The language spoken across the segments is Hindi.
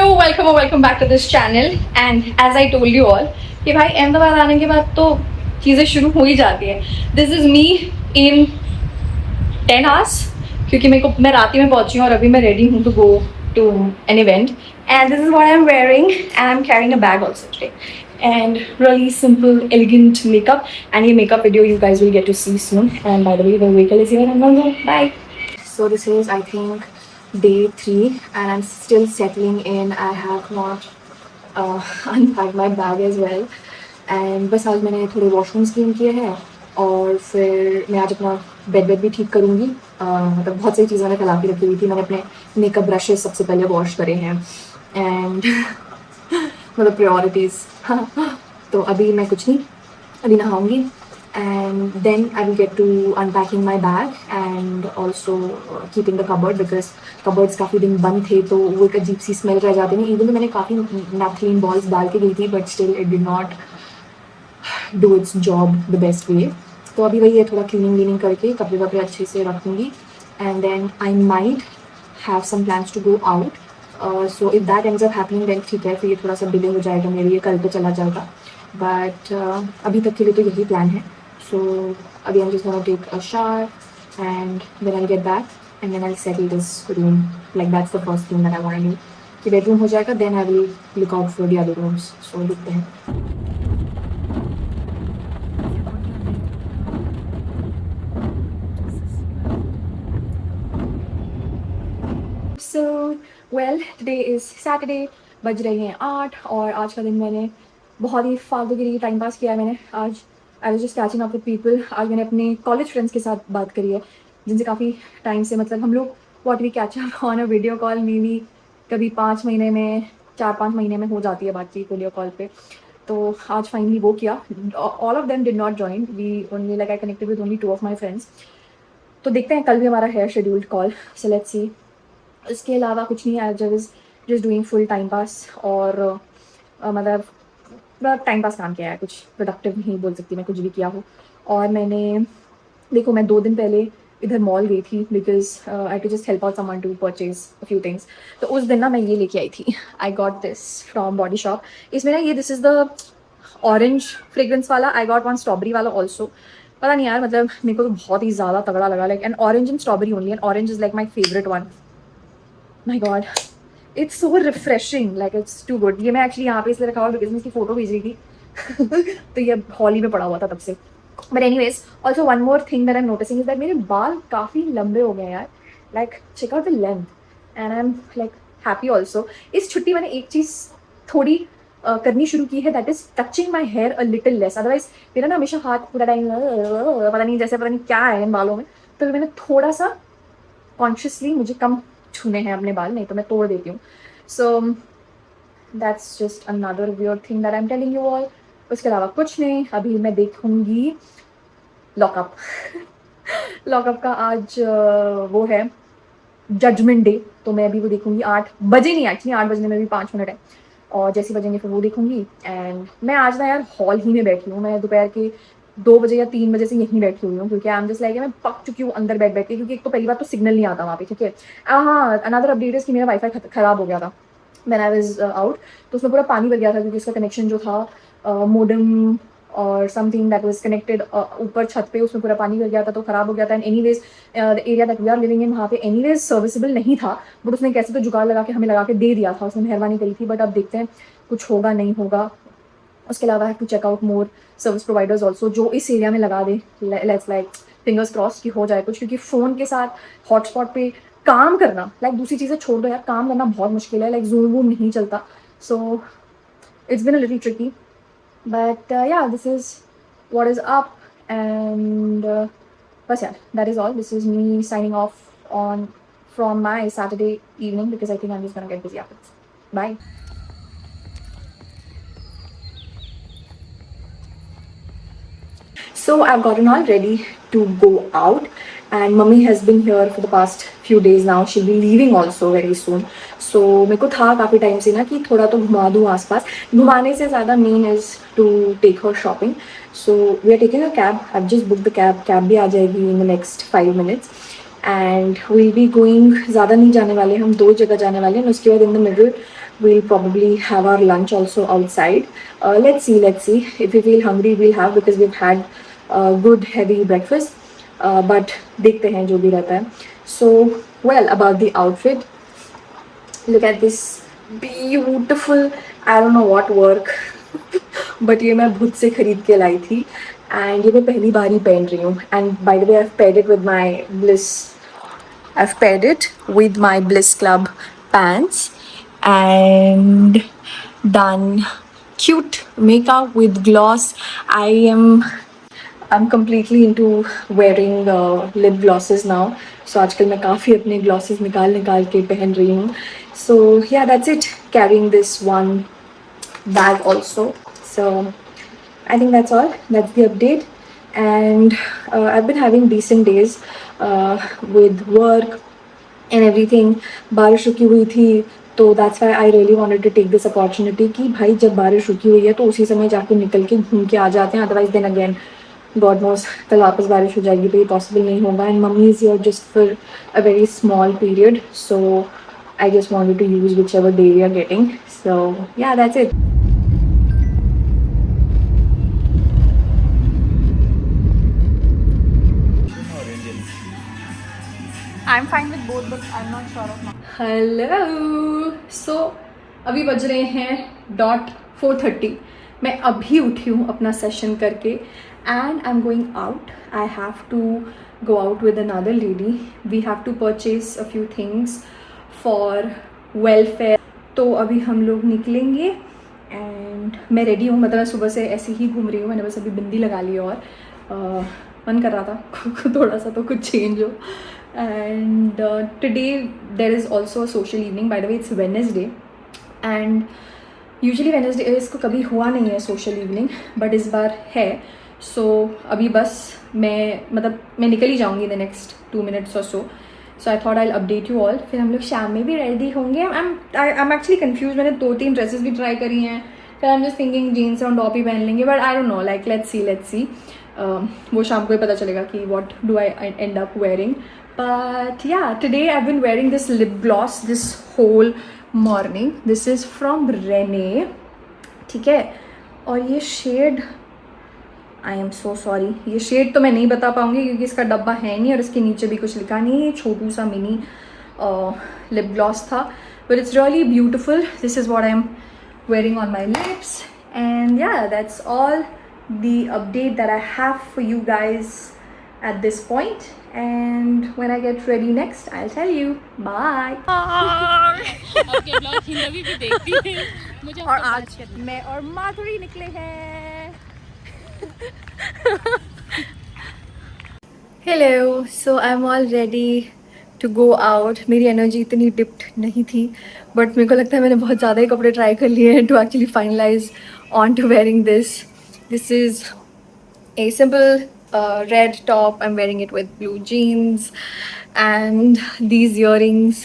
Welcome back to this channel and as I told you all कि भाई अहमदाबाद आने के बाद तो चीज़ें शुरू हो ही जाती है. This is me in 10 hours क्योंकि मैं रात में पहुंची हूँ और अभी मैं रेडी हूँ to go to an event and this is what I am wearing and I am carrying a bag also today and really simple elegant makeup and your makeup video you guys will get to see soon. And by the way, the vehicle is here. I'm gonna go. Bye. So this is, I think, day 3 and I'm still settling in. I have not unpacked my bag as well. And बस आज मैंने थोड़े वॉशरूम्स क्लीन किए हैं और फिर मैं आज अपना बेड भी ठीक करूँगी. मतलब बहुत सारी चीज़ें मैंने फैला के रखी हुई थी. मैंने अपने मेकअप ब्रशेस सबसे पहले वॉश करे हैं एंड मतलब प्रायोरिटीज़. तो अभी मैं कुछ नहीं, अभी नहाऊंगी and then I will get to unpacking my bag and also keeping the cupboard because cupboards काफ़ी दिन बंद थे तो वो एक अजीब सी स्मेल रह जाती नहीं. इवन तो मैंने काफ़ी नैपथलीन बॉल्स डाल के गई थी but still it did not do it's job the best way. तो अभी वही है, थोड़ा क्लीनिंग करके कपड़े वपड़े अच्छे से रखूँगी and then I might have some plans to go out. So if that ends up happening then ठीक है, फिर ये थोड़ा सा डिले हो जाएगा मेरे लिए, कल पे चला जाएगा. बट अभी तक के लिए तो यही प्लान है. सो अभी I am just gonna take a shower and then I get back and then I settle this room. Like that's the first thing that I want to do. कि बेडरूम हो जाएगा then I will look out for the other rooms. So देखते हैं. So well today is Saturday, बज रहे हैं 8 और आज का दिन मैंने बहुत ही फालतूगिरी टाइम पास किया है. मैंने आज I was just catching up with people. आज मैंने अपने कॉलेज फ्रेंड्स के साथ बात करी है जिनसे काफ़ी टाइम से, मतलब हम लोग what we catch up on a video call. Maybe कभी 5 महीने में, 4-5 महीने में हो जाती है बातचीत वीडियो कॉल पे. तो आज फाइनली वो किया. All of them did not join. We only like I connected with only 2 of my friends. तो देखते हैं, कल भी हमारा है scheduled call. So let's see. इसके अलावा कुछ नहीं. I just doing full time pass और मतलब टाइम पास काम किया है. कुछ प्रोडक्टिव नहीं बोल सकती मैं, कुछ भी किया हो. और मैंने देखो, मैं 2 दिन पहले इधर मॉल गई थी because I to just help out someone to purchase a few things. तो उस दिन ना मैं ये लेके आई थी. I got this from Body Shop. इसमें ना ये this is the orange fragrance वाला. आई गॉट वन स्ट्रॉबेरी वाला ऑल्सो. पता नहीं यार, मतलब मेरे को तो बहुत ही ज़्यादा तगड़ा लगा. Like and orange and strawberry only. And orange is like my favourite one. My god, it's so refreshing. Like it's too good. ये मैं एक्चुअली यहाँ पे इसलिए रखा हुआ बिकॉज मैं इसकी फ़ोटो भेज रही थी. तो ये हॉल ही में पड़ा हुआ था तब से. But anyways, also one more thing that I am noticing is that मेरे बाल काफ़ी लंबे हो गए यार. Like check out the length and I am like happy also. इस छुट्टी मैंने एक चीज़ थोड़ी करनी शुरू की है, that is touching my hair a little less. Otherwise मेरा ना हमेशा हाथ पूरा टाइम पता नहीं क्या है इन बालों में. तो मैंने थोड़ा सा कॉन्शियसली मुझे कम छूने हैं अपने बाल, नहीं तो मैं तोड़ देती हूँ. So that's just another weird thing that I am telling you all. उसके अलावा कुछ नहीं. अभी मैं देखूँगी लॉकअप. लॉकअप का आज वो है जजमेंट डे, तो मैं अभी वो देखूँगी. 8 बजे नहीं, एक्चुअली 8 बजने में भी 5 मिनट है. और जैसे बजेंगे फिर वो देखूँगी. एंड मैं आज ना यार हॉल ही में बैठी हूँ. मैं दोपहर के 2 बजे या 3 बजे से यहीं बैठी हुई हूँ क्योंकि आई एम जस्ट लाइक मैं पक चुकी हूँ अंदर बैठ के. क्योंकि एक तो पहली बात तो सिग्नल नहीं आता वहाँ पे, ठीक है. हाँ, अनदर अपडेट इज़ कि मेरा वाईफाई ख़राब हो गया था व्हेन आई वाज आउट. तो उसमें पूरा पानी भर गया था क्योंकि उसका कनेक्शन जो था मोडेम और समथिंग दैट वाज कनेक्टेड ऊपर छत पे, उसमें पूरा पानी भर गया था तो ख़राब हो गया था. And anyways the area that we are living in, वहाँ पे एनीवेज सर्विसेबल नहीं था. बट उसने कैसे तो जुगाड़ लगा के हमें लगा के दे दिया था. उसने मेहरबानी करी थी. बट अब देखते हैं कुछ होगा नहीं होगा. उसके अलावा have to check out more service providers also जो इस एरिया में लगा दे. लेट्स लाइक फिंगर्स क्रॉस कि हो जाए कुछ. क्योंकि फ़ोन के साथ हॉटस्पॉट पे काम करना, लाइक दूसरी चीज़ें छोड़ दो यार, काम करना बहुत मुश्किल है. लाइक जूम वूम नहीं चलता. So it's been a little tricky. But yeah, this is what is up and बस यार, that is all. This is me signing off on from my Saturday evening because I think I'm just gonna get busy after this. Bye. So I've gotten all ready to go out and mummy has been here for the past few days now. She'll be leaving also very soon. So मेरे को था काफ़ी टाइम से ना कि थोड़ा तो घुमा दूँ आसपास. घुमाने से ज़्यादा main is to take her shopping. So we are taking a cab. I've just booked the cab. Cab भी आ जाएगी in the next 5 minutes. And we'll be going, ज़्यादा नहीं जाने वाले हम, 2 जगह जाने वाले हैं. उसके बाद in the middle we'll probably have our lunch also outside. Let's see. If we feel hungry, we'll have, because we've had good heavy breakfast. But देखते हैं जो भी रहता है. So, well, about the outfit, look at this beautiful, I don't know what work, but ये मैं भूत से खरीद के लाई थी, and ये मैं पहली बार ही पहन रही हूँ. And by the way, I've paired it with my Bliss Club pants and done cute makeup with gloss. I'm completely into wearing lip glosses now. So आजकल मैं काफ़ी अपने glosses निकाल के पहन रही हूँ. So yeah, that's it. Carrying this one bag also. So I think that's all. That's the update. And I've been having decent days with work and everything. बारिश रुकी हुई थी, तो that's why I really wanted to take this opportunity कि भाई जब बारिश रुकी हुई है तो उसी समय जाके निकल के घूम के आ जाते हैं. Otherwise then again, God knows, कल वापस बारिश हो जाएगी तो ये possible नहीं होगा. And mummy is here just for a very small period, so I just wanted to use whichever day we are getting. So yeah, that's it. I'm fine with both, but I'm not sure of my. Hello. So अभी बज रहे हैं डॉट 4:30. मैं अभी उठी हूँ अपना सेशन करके, and I am going out. I have to go out with another lady. We have to purchase a few things for welfare. तो अभी हम लोग निकलेंगे, एंड मैं रेडी हूँ. मतलब मैं सुबह से ऐसे ही घूम रही हूँ. मैंने बस अभी बिंदी लगा ली, और मन कर रहा था थोड़ा सा तो कुछ चेंज हो. And today there is also a social evening. By the way, it's Wednesday, and usually Wednesday इसको कभी हुआ नहीं है social evening, but इस बार है. So अभी बस मैं निकल ही जाऊँगी the next 2 minutes or so. So I thought I'll update you all. फिर हम लोग शाम में भी रेडी होंगे. I'm actually confused. मैंने 2-3 ड्रेसेस भी ट्राई करी हैं. फिर I'm just thinking जीन्स और टॉप ही पहन लेंगे, but I don't know. Like let's see. वो शाम को ही पता चलेगा कि what do I end up wearing. But yeah, today I've been wearing this lip gloss this whole morning. This is from Rene. ठीक है, और ये shade, I am so sorry, ये शेड तो मैं नहीं बता पाऊँगी क्योंकि इसका डब्बा है नहीं और इसके नीचे भी कुछ लिखा नहीं है. छोटू सा मिनी लिप ग्लॉस था, but it's really beautiful. This is what I'm wearing on my lips, and yeah, that's all the update that I have for you guys at this point. And when I get ready next, I'll tell you. Bye. आपके ब्लॉग हिंदी भी देखती है मुझे. और आज मैं और माधुरी निकले हैं. Hello. So I'm all ready to go out. मेरी एनर्जी इतनी डिप्ड नहीं थी, बट मेरे को लगता है मैंने बहुत ज़्यादा ही कपड़े ट्राई कर लिए हैं to actually finalize on to wearing this. This is a simple red top. I'm wearing it with blue jeans and these earrings.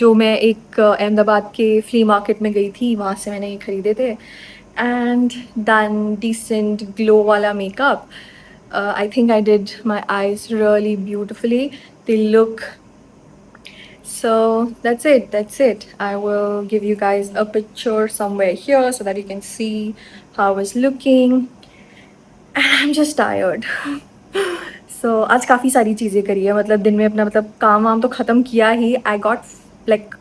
जो मैं एक अहमदाबाद के फ्ली मार्केट में गई थी, वहाँ से मैंने ये ख़रीदे थे. And done decent glow वाला makeup. I think I did my eyes really beautifully. They look. So that's it. I will give you guys a picture somewhere here so that you can see how I was looking. And I'm just tired. So आज काफ़ी सारी चीज़ें करी है. मतलब दिन में अपना काम वाम तो ख़त्म किया ही. I got like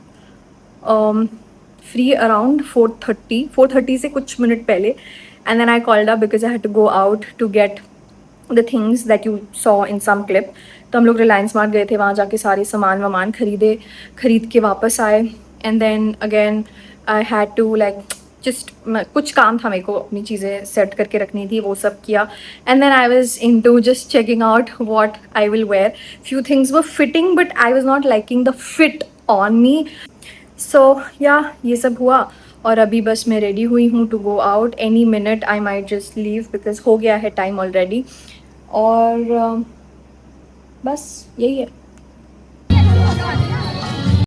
free around 4:30 से कुछ मिनट पहले, and then I called up because I had to go out to get the things that you saw in some clip. तो हम लोग रिलायंस मार्ट गए थे, वहाँ जाके सारे सामान खरीद के वापस आए. And then again I had to like just कुछ काम था मेरे को, अपनी चीज़ें सेट करके रखनी थी, वो सब किया. And then I was into just checking out what I will wear. Few things were fitting, but I was not liking the fit on me. So yeah, ये सब हुआ, और अभी बस मैं रेडी हुई हूँ to go out. Any minute I might just leave because हो गया है time already. और बस यही है.